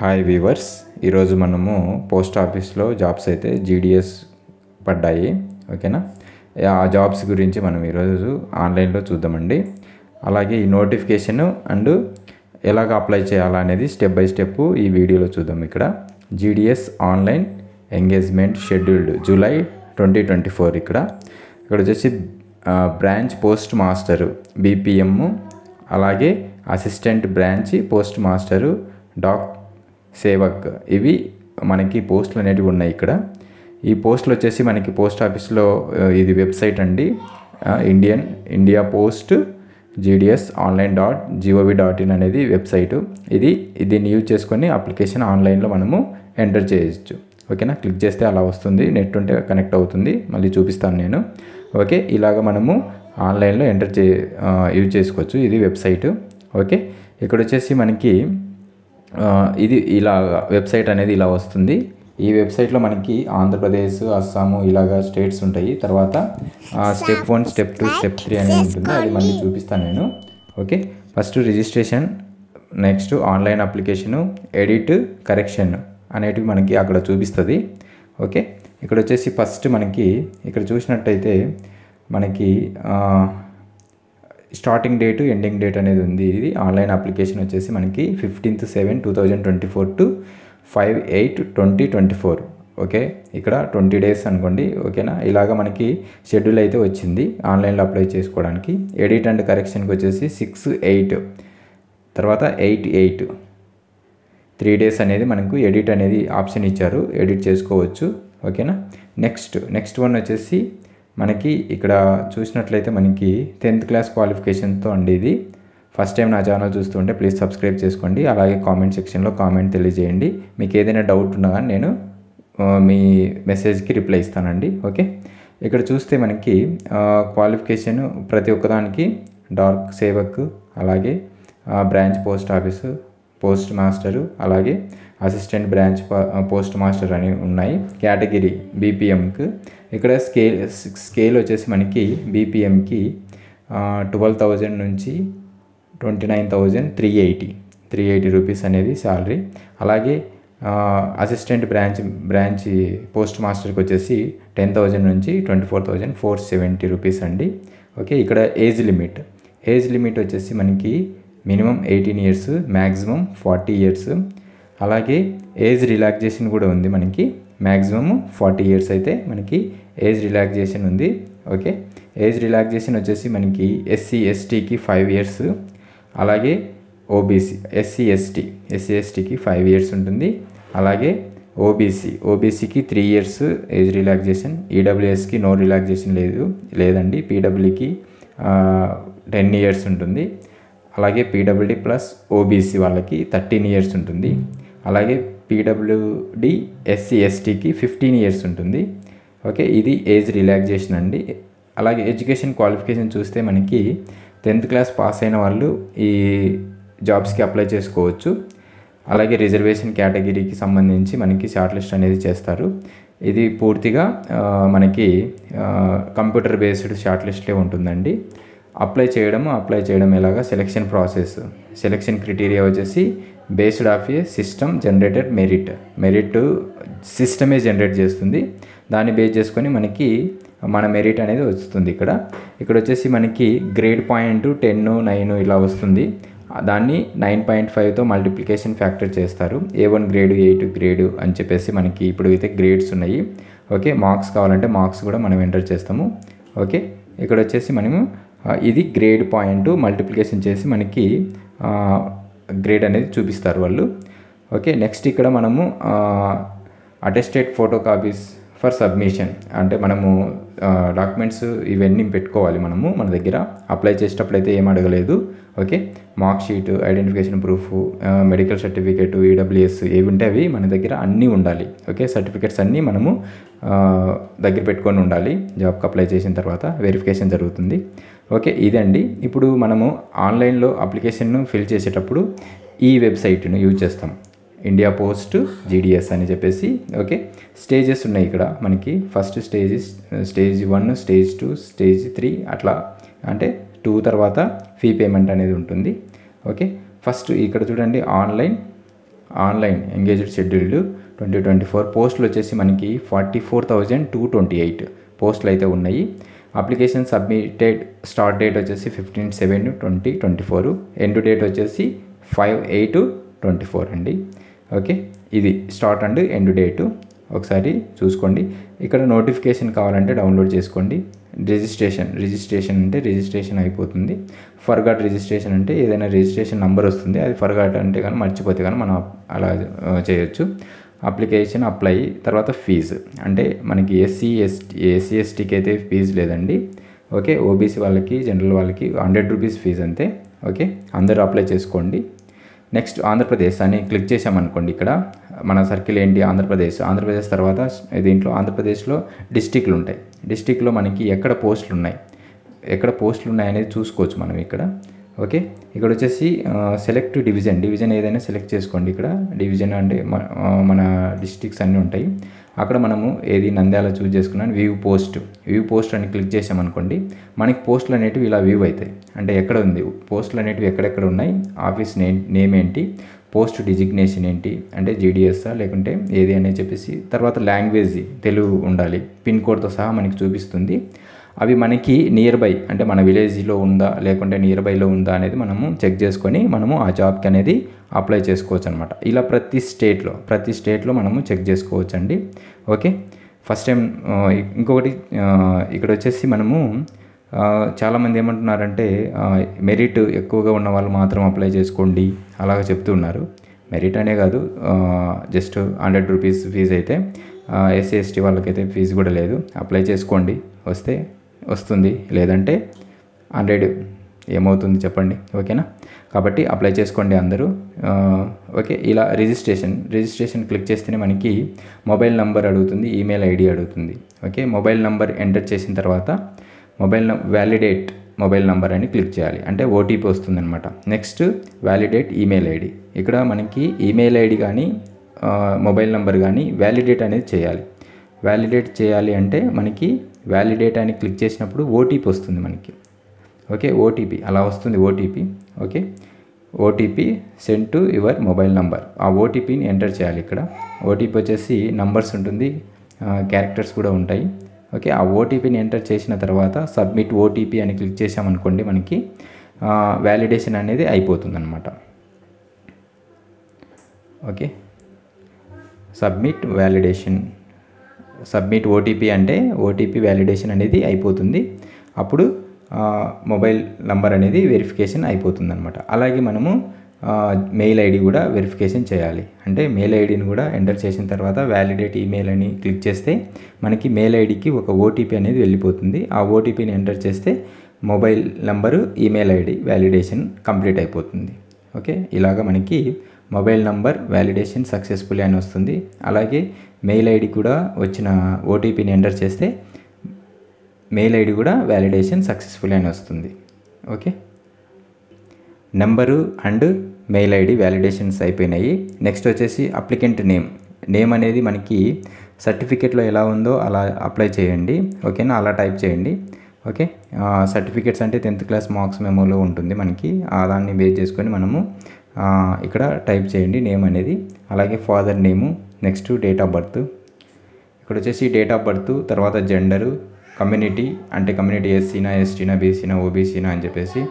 Hi weavers, ఈరోజు మనము post ఆఫీస్లో జాబ్స్ అయితే జీడిఎస్ పడ్డాయి. ఓకేనా, ఆ జాబ్స్ గురించి మనం ఈరోజు ఆన్లైన్లో చూద్దామండి. అలాగే ఈ నోటిఫికేషను అండ్ ఎలాగ అప్లై చేయాలా అనేది స్టెప్ బై స్టెప్ ఈ వీడియోలో చూద్దాం. ఇక్కడ GDS online engagement scheduled July 2024. ఇక్కడ వచ్చేసి బ్రాంచ్ పోస్ట్ మాస్టరు బీపీఎం, అలాగే assistant branch post master Dak Sevak, ఇవి మనకి పోస్టులు అనేటివి ఉన్నాయి. ఇక్కడ ఈ పోస్టులు వచ్చేసి మనకి పోస్ట్ ఆఫీస్లో ఇది వెబ్సైట్ అండి, ఇండియా పోస్ట్ జీడిఎస్ online.gov.in అనేది వెబ్సైటు. దీన్ని యూజ్ చేసుకొని అప్లికేషన్ ఆన్లైన్లో మనము ఎంటర్ చేయొచ్చు. ఓకేనా, క్లిక్ చేస్తే అలా వస్తుంది. నెట్ ఉంటే కనెక్ట్ అవుతుంది, మళ్ళీ చూపిస్తాను నేను. ఓకే, ఇలాగ మనము ఆన్లైన్లో యూజ్ చేసుకోవచ్చు. ఇది వెబ్సైటు. ఓకే, ఇక్కడ వచ్చేసి మనకి ఇది ఇలా వెబ్సైట్ అనేది ఇలా వస్తుంది. ఈ వెబ్సైట్లో మనకి ఆంధ్రప్రదేశ్, అస్సాము ఇలాగా స్టేట్స్ ఉంటాయి. తర్వాత స్టెప్ 1, స్టెప్ 2, స్టెప్ 3 అనేది ఉంటుంది. అది మళ్ళీ చూపిస్తాను నేను. Okay, first registration, next online application, edit, correction అనేటివి మనకి అక్కడ చూపిస్తుంది. ఓకే, ఇక్కడ వచ్చేసి ఫస్ట్ మనకి ఇక్కడ చూసినట్టయితే మనకి స్టార్టింగ్ డేటు, ఎండింగ్ డేట్ అనేది ఉంది. ఇది ఆన్లైన్ అప్లికేషన్ వచ్చేసి మనకి 15/7/2024 to 5/8/2024. ఓకే, ఇక్కడ 20 days అనుకోండి. ఓకేనా, ఇలాగ మనకి షెడ్యూల్ అయితే వచ్చింది ఆన్లైన్లో అప్లై చేసుకోవడానికి. ఎడిట్ అండ్ కరెక్షన్కి వచ్చేసి 6/8, తర్వాత 8/8, 3 days అనేది మనకు ఎడిట్ అనేది ఆప్షన్ ఇచ్చారు, ఎడిట్ చేసుకోవచ్చు. ఓకేనా, నెక్స్ట్ వన్ వచ్చేసి మనకి ఇక్కడ చూసినట్లయితే మనకి 10th క్లాస్ క్వాలిఫికేషన్తో అండి. ఇది ఫస్ట్ టైం నా ఛానల్ చూస్తుంటే ప్లీజ్ సబ్స్క్రైబ్ చేసుకోండి. అలాగే కామెంట్ సెక్షన్లో కామెంట్ తెలియజేయండి. మీకు ఏదైనా డౌట్ ఉన్నా కానీ నేను మీ మెసేజ్కి రిప్లై ఇస్తానండి. ఓకే, ఇక్కడ చూస్తే మనకి క్వాలిఫికేషన్ ప్రతి ఒక్కదానికి డాక్ సేవక్, అలాగే branch post office post master, అలాగే అసిస్టెంట్ బ్రాంచ్ పోస్ట్ మాస్టర్ అని ఉన్నాయి. కేటగిరీ బీపీఎంకి ఇక్కడ స్కేల్ వచ్చేసి మనకి బీపీఎంకి 12,000 నుంచి 29,380 రూపీస్ అనేది శాలరీ. అలాగే అసిస్టెంట్ బ్రాంచ్ పోస్ట్ మాస్టర్కి వచ్చేసి 10,000 నుంచి 24,470 రూపీస్ అండి. ఓకే, ఇక్కడ ఏజ్ లిమిట్ వచ్చేసి మనకి మినిమం 18 years, మ్యాక్సిమం 40 years. అలాగే ఏజ్ రిలాక్సేషన్ కూడా ఉంది మనకి. మ్యాక్సిమం 40 years అయితే మనకి ఏజ్ రిలాక్సేషన్ ఉంది. ఓకే, ఏజ్ రిలాక్సేషన్ వచ్చేసి మనకి SC STకి 5 years, అలాగే ఓబీసీ SC STకి 5 years ఉంటుంది. అలాగే ఓబీసీకి 3 years ఏజ్ రిలాక్సేషన్. ఈడబ్ల్యూఎస్కి నో రిలాక్సేషన్ లేదండి. పీడబ్ల్యూకి 10 years ఉంటుంది. అలాగే పీడబ్ల్యూడి ప్లస్ ఓబీసీ వాళ్ళకి 13 years ఉంటుంది. అలాగే పీడబ్ల్యూడి SC STకి 15 years ఉంటుంది. ఓకే, ఇది ఏజ్ రిలాక్సేషన్ అండి. అలాగే ఎడ్యుకేషన్ క్వాలిఫికేషన్ చూస్తే మనకి 10th క్లాస్ పాస్ అయిన వాళ్ళు ఈ జాబ్స్కి అప్లై చేసుకోవచ్చు. అలాగే రిజర్వేషన్ కేటగిరీకి సంబంధించి మనకి షార్ట్ లిస్ట్ అనేది చేస్తారు. ఇది పూర్తిగా మనకి కంప్యూటర్ బేస్డ్ షార్ట్ లిస్ట్లే ఉంటుందండి. అప్లై చేయడం ఎలాగా, సెలెక్షన్ క్రైటీరియా వచ్చేసి based of a system generated merit సిస్టమే జనరేట్ చేస్తుంది. దాన్ని బేస్ చేసుకొని మనకి మన మెరిట్ అనేది వస్తుంది. ఇక్కడ వచ్చేసి మనకి గ్రేడ్ పాయింట్ 10, 9 ఇలా వస్తుంది. దాన్ని 9.5తో మల్టిప్లికేషన్ ఫ్యాక్టర్ చేస్తారు. A1 గ్రేడు, A2 గ్రేడు అని చెప్పేసి మనకి ఇప్పుడు అయితే గ్రేడ్స్ ఉన్నాయి. ఓకే, మార్క్స్ కావాలంటే మార్క్స్ కూడా మనం ఎంటర్ చేస్తాము. ఓకే, ఇక్కడ వచ్చేసి మనము ఇది గ్రేడ్ పాయింట్ మల్టిప్లికేషన్ చేసి మనకి గ్రేడ్ అనేది చూపిస్తారు వాళ్ళు. ఓకే, నెక్స్ట్ ఇక్కడ మనము attested photo copies for submission, అంటే మనము డాక్యుమెంట్స్ ఇవన్నీ పెట్టుకోవాలి మన దగ్గర. అప్లై చేసేటప్పుడు అయితే ఏం అడగలేదు. Okay, mark sheet, identification proof, medical certificate, EWS ఏవి ఉంటే అవి మన దగ్గర అన్నీ ఉండాలి. ఓకే, సర్టిఫికేట్స్ అన్నీ మనము దగ్గర పెట్టుకొని ఉండాలి. జాబ్కి అప్లై చేసిన తర్వాత వెరిఫికేషన్ జరుగుతుంది. ఓకే, ఇదండి. ఇప్పుడు మనము ఆన్లైన్లో అప్లికేషన్ను ఫిల్ చేసేటప్పుడు ఈ వెబ్సైట్ను యూజ్ చేస్తాం, ఇండియా పోస్ట్ జీడిఎస్ అని చెప్పేసి. ఓకే, స్టేజెస్ ఉన్నాయి ఇక్కడ మనకి. ఫస్ట్ స్టేజ్ 1, స్టేజ్ 2, స్టేజ్ 3 అట్లా, అంటే 2 తర్వాత ఫీ పేమెంట్ అనేది ఉంటుంది. ఓకే, ఫస్ట్ ఇక్కడ చూడండి, ఆన్లైన్ ఎంగేజ్డ్ షెడ్యూల్డ్ 2024 పోస్టులు వచ్చేసి మనకి 44,228 పోస్టులు అయితే ఉన్నాయి. అప్లికేషన్ సబ్మిటెడ్ స్టార్ట్ డేట్ వచ్చేసి 15/7/2024, ఎండ్ డేట్ వచ్చేసి 5/8/24 అండి. ఓకే, ఇది స్టార్ట్ అండ్ ఎండ్ డేటు ఒకసారి చూసుకోండి. ఇక్కడ నోటిఫికేషన్ కావాలంటే డౌన్లోడ్ చేసుకోండి. రిజిస్ట్రేషన్ అంటే రిజిస్ట్రేషన్ అయిపోతుంది. ఫర్గాట్ రిజిస్ట్రేషన్ అంటే ఏదైనా రిజిస్ట్రేషన్ నెంబర్ వస్తుంది, అది ఫర్గాట్ అంటే కానీ మర్చిపోతే కానీ మనం అలా చేయొచ్చు. అప్లికేషన్ అప్లై తర్వాత ఫీజు అంటే మనకి ఎస్సీ ఎస్టీకి అయితే ఫీజు లేదండి. ఓకే, ఓబీసీ వాళ్ళకి జనరల్ వాళ్ళకి 100 రూపీస్ ఫీజు అంతే. ఓకే, అందరూ అప్లై చేసుకోండి. నెక్స్ట్ ఆంధ్రప్రదేశ్ అని క్లిక్ చేసామనుకోండి, ఇక్కడ మన సర్కిల్ ఏంటి ఆంధ్రప్రదేశ్ తర్వాత దీంట్లో ఆంధ్రప్రదేశ్లో డిస్టిక్లు ఉంటాయి. డిస్టిక్లో మనకి ఎక్కడ పోస్టులు ఉన్నాయి అనేది చూసుకోవచ్చు మనం ఇక్కడ. ఓకే, ఇక్కడ వచ్చేసి సెలెక్ట్ డివిజన్ ఏదైనా సెలెక్ట్ చేసుకోండి. ఇక్కడ డివిజన్ అంటే మన డిస్ట్రిక్ట్స్ అన్నీ ఉంటాయి. అక్కడ మనము ఏది నంద్యాల చూస్ చేసుకున్నాను. వ్యూ పోస్ట్ అని క్లిక్ చేసామనుకోండి, మనకి పోస్టులు అనేటివి ఇలా వ్యూ అవుతాయి. అంటే ఎక్కడ ఉంది పోస్టులు అనేటివి ఎక్కడెక్కడ ఉన్నాయి, ఆఫీస్ నేమ్ ఏంటి, పోస్ట్ డిజిగ్నేషన్ ఏంటి అంటే జీడిఎస్ఆ లేకుంటే ఏది అనేది చెప్పేసి, తర్వాత లాంగ్వేజ్ తెలుగు ఉండాలి, పిన్ కోడ్తో సహా మనకి చూపిస్తుంది. అవి మనకి నియర్ బై అంటే మన విలేజ్లో ఉందా లేకుంటే నియర్ బైలో ఉందా అనేది మనము చెక్ చేసుకొని మనము ఆ జాబ్కి అనేది అప్లై చేసుకోవచ్చు అనమాట. ఇలా ప్రతి స్టేట్లో మనము చెక్ చేసుకోవచ్చు అండి. ఓకే, ఫస్ట్ టైం ఇంకొకటి ఇక్కడ వచ్చేసి మనము చాలామంది ఏమంటున్నారంటే మెరిట్ ఎక్కువగా ఉన్న వాళ్ళు మాత్రం అప్లై చేసుకోండి అలాగ చెప్తూ ఉన్నారు. మెరిట్ అనే కాదు, జస్ట్ 100 రూపీస్ ఫీజు అయితే, ఎస్సీ ఎస్టీ వాళ్ళకైతే ఫీజు కూడా లేదు. అప్లై చేసుకోండి, వస్తే వస్తుంది, లేదంటే 100 ఏమవుతుంది చెప్పండి. ఓకేనా, కాబట్టి అప్లై చేసుకోండి అందరూ. ఓకే, ఇలా రిజిస్ట్రేషన్ క్లిక్ చేస్తేనే మనకి మొబైల్ నెంబర్ అడుగుతుంది, ఈమెయిల్ ఐడి అడుగుతుంది. ఓకే, మొబైల్ నెంబర్ ఎంటర్ చేసిన తర్వాత వ్యాలిడేట్ మొబైల్ నెంబర్ అని క్లిక్ చేయాలి, అంటే ఓటీపీ వస్తుందన్నమాట. నెక్స్ట్ వ్యాలిడేట్ ఈమెయిల్ ఐడి, ఇక్కడ మనకి ఈమెయిల్ ఐడి కానీ మొబైల్ నెంబర్ కానీ వ్యాలిడేట్ అనేది చేయాలి. వ్యాలిడేట్ చేయాలి అంటే మనకి వ్యాలిడేట్ అని క్లిక్ చేసినప్పుడు ఓటీపీ వస్తుంది మనకి. ఓకే, ఓటీపీ అలా వస్తుంది OTP. Okay, OTP send to your mobile number, ఆ ఓటీపీని ఎంటర్ చేయాలి. ఇక్కడ ఓటీపీ వచ్చేసి నంబర్స్ ఉంటుంది, క్యారెక్టర్స్ కూడా ఉంటాయి. ఓకే, ఆ ఓటీపీని ఎంటర్ చేసిన తర్వాత సబ్మిట్ ఓటీపీ అని క్లిక్ చేసామనుకోండి, మనకి వ్యాలిడేషన్ అనేది అయిపోతుందన్నమాట. ఓకే, సబ్మిట్ ఓటీపీ అంటే ఓటీపీ వ్యాలిడేషన్ అనేది అయిపోతుంది. అప్పుడు మొబైల్ నంబర్ అనేది వెరిఫికేషన్ అయిపోతుంది అనమాట. అలాగే మనము మెయిల్ ఐడి కూడా వెరిఫికేషన్ చేయాలి. అంటే మెయిల్ ఐడిని కూడా ఎంటర్ చేసిన తర్వాత వ్యాలిడేట్ ఈమెయిల్ అని క్లిక్ చేస్తే మనకి మెయిల్ ఐడికి ఒక ఓటీపీ అనేది వెళ్ళిపోతుంది. ఆ ఓటీపీని ఎంటర్ చేస్తే mobile number email ID validation complete అయిపోతుంది. ఓకే, ఇలాగ మనకి మొబైల్ నంబర్ వ్యాలిడేషన్ సక్సెస్ఫుల్ అని వస్తుంది. అలాగే మెయిల్ ఐడి కూడా వచ్చిన ఓటీపీని ఎంటర్ చేస్తే మెయిల్ ఐడి కూడా వ్యాలిడేషన్ సక్సెస్ఫుల్ అని వస్తుంది. Okay, number and mail ID validations అయిపోయినాయి. నెక్స్ట్ వచ్చేసి అప్లికెంట్ నేమ్ అనేది మనకి సర్టిఫికేట్లో ఎలా ఉందో అలా అప్లై చేయండి. ఓకేనా, అలా టైప్ చేయండి. ఓకే, సర్టిఫికేట్స్ అంటే 10th క్లాస్ మార్క్స్ మెమోలో ఉంటుంది మనకి, దాన్ని బేస్ చేసుకొని మనము ఇక్కడ టైప్ చేయండి నేమ్ అనేది. అలాగే father name, next date of birth, ఇక్కడ వచ్చేసి డేట్ ఆఫ్ బర్త్, తర్వాత జెండరు, కమ్యూనిటీ అంటే కమ్యూనిటీ ఎస్సీనా ఎస్టీనా బీసీనా ఓబీసీనా అని చెప్పేసి,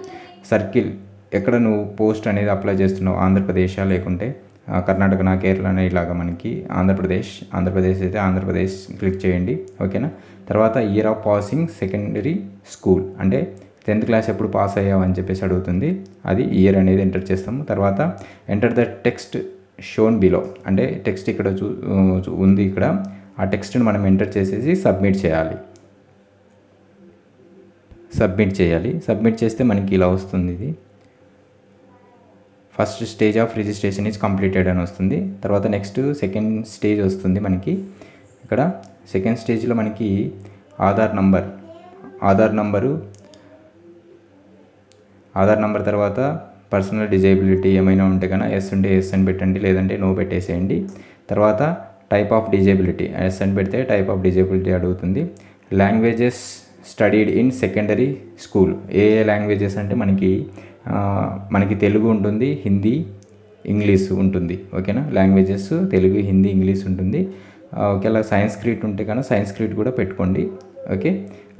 సర్కిల్ ఎక్కడ నువ్వు పోస్ట్ అనేది అప్లై చేస్తున్నావు, ఆంధ్రప్రదేశ్ లేకుంటే కర్ణాటకనా కేరళనా, ఇలాగా మనకి ఆంధ్రప్రదేశ్ అయితే ఆంధ్రప్రదేశ్ క్లిక్ చేయండి. ఓకేనా, తర్వాత year of passing secondary school అంటే 10th క్లాస్ ఎప్పుడు పాస్ అయ్యావు అని చెప్పేసి అడుగుతుంది, అది ఇయర్ అనేది ఎంటర్ చేస్తాము. తర్వాత enter the text shown below అంటే టెక్స్ట్ ఇక్కడ ఉంది, ఇక్కడ ఆ టెక్స్ట్ని మనం ఎంటర్ చేసేసి సబ్మిట్ చేస్తే మనకి ఇలా వస్తుంది. ఇది first stage of registration is completed అని వస్తుంది. తర్వాత నెక్స్ట్ సెకండ్ స్టేజ్ వస్తుంది మనకి. ఇక్కడ సెకండ్ స్టేజ్లో మనకి ఆధార్ నంబర్ తర్వాత పర్సనల్ డిజేబిలిటీ ఏమైనా ఉంటే కన్నా ఎస్ ఉంటే ఎస్ అని పెట్టండి, లేదంటే నో పెట్టేసేయండి. తర్వాత టైప్ ఆఫ్ డిజేబిలిటీ ఎస్ అని పెడితే టైప్ ఆఫ్ డిజేబిలిటీ అడుగుతుంది. Languages studied in secondary school, A languages అంటే మనకి తెలుగు ఉంటుంది, హిందీ, ఇంగ్లీష్ ఉంటుంది. ఓకేనా, లాంగ్వేజెస్ తెలుగు, హిందీ, ఇంగ్లీష్ ఉంటుంది. ఒకవేళ సంస్కృత్ ఉంటే కనుక సంస్కృత్ కూడా పెట్టుకోండి. ఓకే,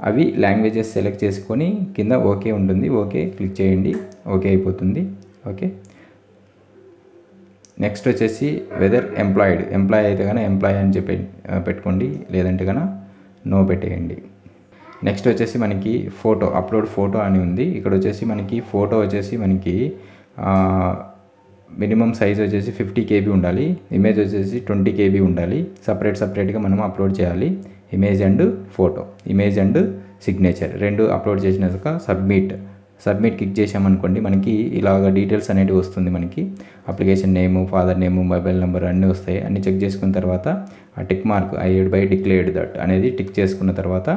అవి లాంగ్వేజెస్ సెలెక్ట్ చేసుకొని కింద ఓకే ఉంటుంది, ఓకే క్లిక్ చేయండి, ఓకే అయిపోతుంది. ఓకే, నెక్స్ట్ వచ్చేసి వెదర్ ఎంప్లాయ్ అయితే కనుక ఎంప్లాయ్ అని చెప్పి పెట్టుకోండి, లేదంటే కనుక నో పెట్టేయండి. నెక్స్ట్ వచ్చేసి మనకి అప్లోడ్ ఫోటో అని ఉంది. ఇక్కడ వచ్చేసి మనకి ఫోటో వచ్చేసి మనకి మినిమం సైజ్ వచ్చేసి 50 KB ఉండాలి, ఇమేజ్ వచ్చేసి 20 KB ఉండాలి. సపరేట్గా మనం అప్లోడ్ చేయాలి. Image and photo, image and signature రెండు అప్లోడ్ చేసినాక సబ్మిట్ క్లిక్ చేసామనుకోండి, మనకి ఇలాగ డీటెయిల్స్ అనేవి వస్తుంది. మనకి అప్లికేషన్ నేము, ఫాదర్ నేము, మొబైల్ నెంబర్ అన్నీ వస్తాయి. అన్నీ చెక్ చేసుకున్న తర్వాత ఆ tick mark I hereby declared that అనేది టిక్ చేసుకున్న తర్వాత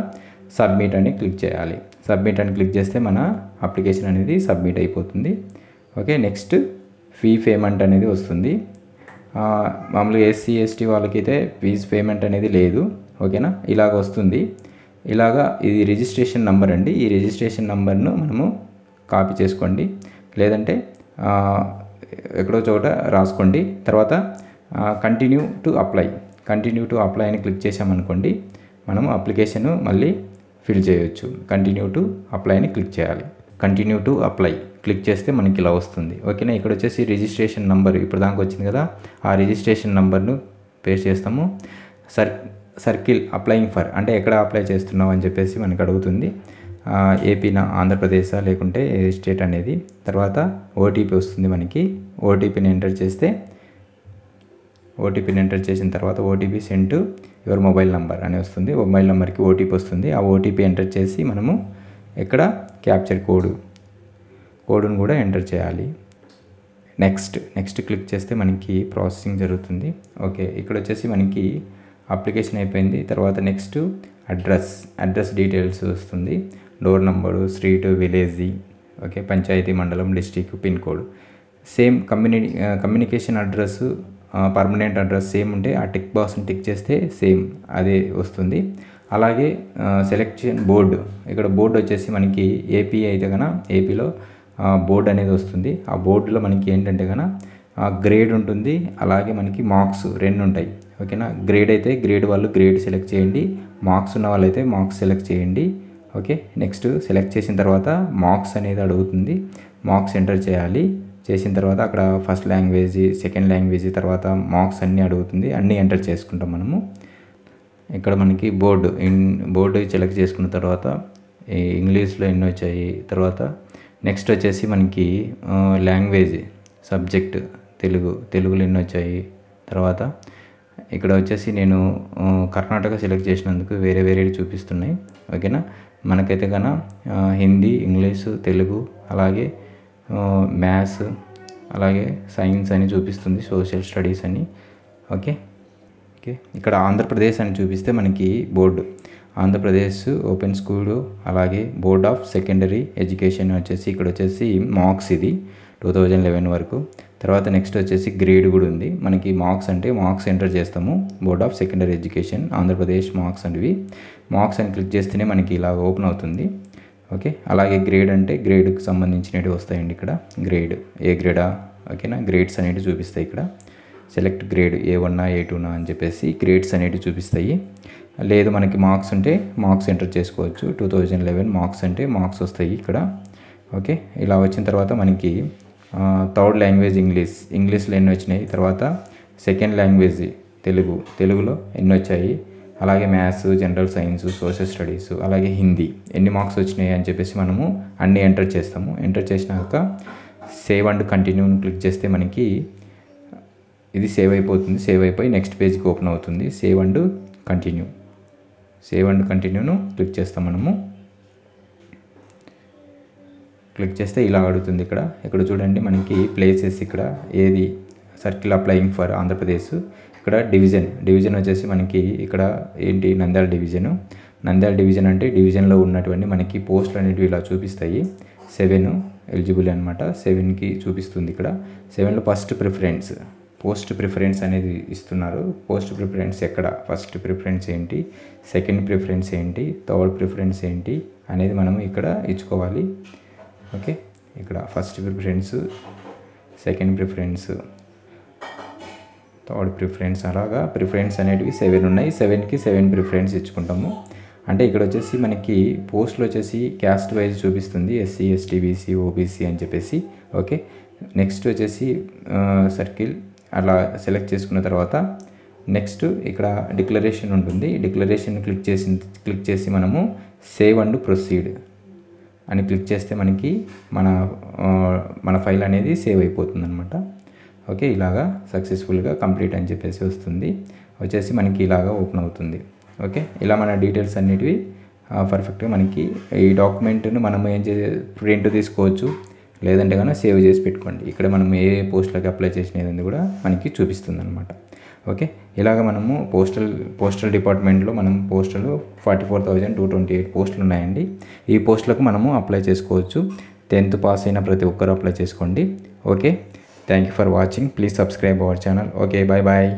సబ్మిట్ అని క్లిక్ చేయాలి. సబ్మిట్ అని క్లిక్ చేస్తే మన అప్లికేషన్ అనేది సబ్మిట్ అయిపోతుంది. ఓకే, నెక్స్ట్ ఫీ పేమెంట్ అనేది వస్తుంది. మామూలుగా SC ST వాళ్ళకైతే ఫీజ్ పేమెంట్ అనేది లేదు. ఓకేనా, ఇలాగ వస్తుంది. ఇది రిజిస్ట్రేషన్ నెంబర్ అండి. ఈ రిజిస్ట్రేషన్ నెంబర్ను మనము కాపీ చేసుకోండి, లేదంటే ఎక్కడో చోట రాసుకోండి. తర్వాత కంటిన్యూ టు అప్లై అని క్లిక్ చేసామనుకోండి, మనం అప్లికేషన్ మళ్ళీ ఫిల్ చేయొచ్చు. కంటిన్యూ టు అప్లై అని క్లిక్ చేయాలి. కంటిన్యూ టు అప్లై క్లిక్ చేస్తే మనకి ఇలా వస్తుంది. ఓకేనా, ఇక్కడ వచ్చేసి రిజిస్ట్రేషన్ నెంబర్ ఇప్పుడు దాకా వచ్చింది కదా, ఆ రిజిస్ట్రేషన్ నెంబర్ను పేస్ట్ చేస్తాము. సర్కిల్ అప్లయింగ్ ఫర్ అంటే ఎక్కడ అప్లై చేస్తున్నావు అని చెప్పేసి మనకు అడుగుతుంది. ఏపీనా, ఆంధ్రప్రదేశా, లేకుంటే ఏ స్టేట్ అనేది. తర్వాత ఓటీపీ వస్తుంది మనకి. ఓటీపీని ఎంటర్ చేసిన తర్వాత OTP send to your mobile number అని వస్తుంది. మొబైల్ నెంబర్కి ఓటీపీ వస్తుంది. ఆ ఓటీపీ ఎంటర్ చేసి మనము ఇక్కడ క్యాప్చర్ కోడ్ను కూడా ఎంటర్ చేయాలి. నెక్స్ట్ క్లిక్ చేస్తే మనకి ప్రాసెసింగ్ జరుగుతుంది. ఓకే, ఇక్కడ వచ్చేసి మనకి అప్లికేషన్ అయిపోయింది. తర్వాత నెక్స్ట్ అడ్రస్ డీటెయిల్స్ వస్తుంది. Door number, street, village, okay, panchayat, మండలం, district, pin code. Same communication address, permanent address same ఉంటే ఆ టిక్ బాక్స్ని టిక్ చేస్తే సేమ్ అదే వస్తుంది. అలాగే సెలెక్షన్ బోర్డు, ఇక్కడ బోర్డు వచ్చేసి మనకి ఏపీ అయితే కనుక ఏపీలో బోర్డు అనేది వస్తుంది. ఆ బోర్డులో మనకి ఏంటంటే కనుక గ్రేడ్ ఉంటుంది, అలాగే మనకి మార్క్స్ రెండు ఉంటాయి. ఓకేనా, గ్రేడ్ అయితే గ్రేడ్ వాళ్ళు గ్రేడ్ సెలెక్ట్ చేయండి, మార్క్స్ ఉన్న వాళ్ళైతే మార్క్స్ సెలెక్ట్ చేయండి. ఓకే, నెక్స్ట్ సెలెక్ట్ చేసిన తర్వాత మార్క్స్ అనేది అడుగుతుంది. మార్క్స్ ఎంటర్ చేయాలి. చేసిన తర్వాత అక్కడ ఫస్ట్ లాంగ్వేజ్, సెకండ్ లాంగ్వేజ్, తర్వాత మార్క్స్ అన్నీ అడుగుతుంది. అన్నీ ఎంటర్ చేసుకుంటాం మనము. ఇక్కడ మనకి బోర్డు సెలెక్ట్ చేసుకున్న తర్వాత ఇంగ్లీష్లో ఎన్ని వచ్చాయి. తర్వాత నెక్స్ట్ వచ్చేసి మనకి లాంగ్వేజ్ సబ్జెక్ట్ తెలుగులో ఎన్ని వచ్చాయి. తర్వాత ఇక్కడ వచ్చేసి నేను కర్ణాటక సెలెక్ట్ చేసినందుకు వేరే చూపిస్తున్నాయి. ఓకేనా, మనకైతే కన్నా హిందీ, ఇంగ్లీషు, తెలుగు, అలాగే మ్యాథ్స్, అలాగే సైన్స్ అని చూపిస్తుంది, సోషల్ స్టడీస్ అని. ఓకే, ఇక్కడ ఆంధ్రప్రదేశ్ అని చూపిస్తే మనకి బోర్డు ఆంధ్రప్రదేశ్ ఓపెన్ స్కూల్, అలాగే బోర్డ్ ఆఫ్ సెకండరీ ఎడ్యుకేషన్ వచ్చేసి ఇక్కడ వచ్చేసి మార్క్స్ ఇది 2011 వరకు. తర్వాత నెక్స్ట్ వచ్చేసి గ్రేడ్ కూడా ఉంది మనకి. మార్క్స్ అంటే మార్క్స్ ఎంటర్ చేస్తాము. Board of secondary education Andhra Pradesh marks అనేవి. మార్క్స్ అని క్లిక్ చేస్తేనే మనకి ఇలా ఓపెన్ అవుతుంది. ఓకే, అలాగే గ్రేడ్ అంటే గ్రేడ్కి సంబంధించినవి వస్తాయండి. ఇక్కడ గ్రేడ్ ఏ గ్రేడా, ఓకేనా, గ్రేడ్స్ అనేవి చూపిస్తాయి. ఇక్కడ సెలెక్ట్ గ్రేడ్ A1 A2 అని చెప్పేసి గ్రేడ్స్ అనేవి చూపిస్తాయి. లేదు మనకి మార్క్స్ ఉంటే మార్క్స్ ఎంటర్ చేసుకోవచ్చు. 2011 మార్క్స్ అంటే మార్క్స్ వస్తాయి ఇక్కడ. ఓకే, ఇలా వచ్చిన తర్వాత మనకి థర్డ్ లాంగ్వేజ్ ఇంగ్లీష్లో ఎన్ని వచ్చినాయి. తర్వాత సెకండ్ లాంగ్వేజ్ తెలుగులో ఎన్ని వచ్చాయి. అలాగే maths, general science, social studies, అలాగే హిందీ ఎన్ని మార్క్స్ వచ్చినాయి అని చెప్పేసి మనము అన్నీ ఎంటర్ చేస్తాము. ఎంటర్ చేసినాక సేవ్ అండ్ కంటిన్యూని క్లిక్ చేస్తే మనకి ఇది సేవ్ అయిపోతుంది. సేవ్ అయిపోయి నెక్స్ట్ పేజ్కి ఓపెన్ అవుతుంది. సేవ్ అండ్ కంటిన్యూను క్లిక్ చేస్తాం మనము. క్లిక్ చేస్తే ఇలా అడుగుతుంది. ఇక్కడ చూడండి మనకి ప్లేసెస్, ఇక్కడ ఏది సర్కిల్ అప్లయింగ్ ఫర్ ఆంధ్రప్రదేశ్. ఇక్కడ డివిజన్ వచ్చేసి మనకి ఇక్కడ ఏంటి నంద్యాల డివిజన్ అంటే డివిజన్లో ఉన్నటువంటి మనకి పోస్టులు అనేటివి ఇలా చూపిస్తాయి. 7 ఎలిజిబుల్ అనమాట. 7కి చూపిస్తుంది. ఇక్కడ 7లో పోస్ట్ ప్రిఫరెన్స్ అనేది ఇస్తున్నారు. పోస్ట్ ప్రిఫరెన్స్ ఎక్కడ, ఫస్ట్ ప్రిఫరెన్స్ ఏంటి, సెకండ్ ప్రిఫరెన్స్ ఏంటి, థర్డ్ ప్రిఫరెన్స్ ఏంటి అనేది మనము ఇక్కడ ఇచ్చుకోవాలి. ఓకే, ఇక్కడ first preference, second preference, third preference, అలాగా ప్రిఫరెన్స్ అనేటివి 7 ఉన్నాయి. 7కి 7 ప్రిఫరెన్స్ ఇచ్చుకుంటాము. అంటే ఇక్కడ వచ్చేసి మనకి పోస్టులు వచ్చేసి క్యాస్ట్ వైజ్ చూపిస్తుంది, ఎస్సీ, ఎస్టీ, బీసీ, ఓబీసీ అని చెప్పేసి. ఓకే, నెక్స్ట్ వచ్చేసి సర్కిల్ అలా సెలెక్ట్ చేసుకున్న తర్వాత నెక్స్ట్ ఇక్కడ డిక్లరేషన్ ఉంటుంది. డిక్లరేషన్ క్లిక్ చేసి మనము సేవ్ అండ్ ప్రొసీడ్ అని క్లిక్ చేస్తే మనకి మన ఫైల్ అనేది సేవ్ అయిపోతుంది అనమాట. ఓకే, ఇలాగా సక్సెస్ఫుల్గా కంప్లీట్ అని చెప్పేసి వస్తుంది. వచ్చేసి మనకి ఇలాగా ఓపెన్ అవుతుంది. ఓకే, ఇలా మన డీటెయిల్స్ అన్నిటివి పర్ఫెక్ట్గా మనకి ఈ డాక్యుమెంట్ను మనం ప్రింట్ తీసుకోవచ్చు, లేదంటే కనుక సేవ్ చేసి పెట్టుకోండి. ఇక్కడ మనం ఏ పోస్టులకు అప్లై చేసినది కూడా మనకి చూపిస్తుంది అనమాట. ఓకే, ఇలాగ మనము పోస్టల్ డిపార్ట్మెంట్లో మనం పోస్టులు 44,228 పోస్టులు ఉన్నాయండి. ఈ పోస్టులకు మనము అప్లై చేసుకోవచ్చు. 10th పాస్ అయిన ప్రతి ఒక్కరు అప్లై చేసుకోండి. Okay, thank you for watching. Please subscribe our channel. Okay, bye bye.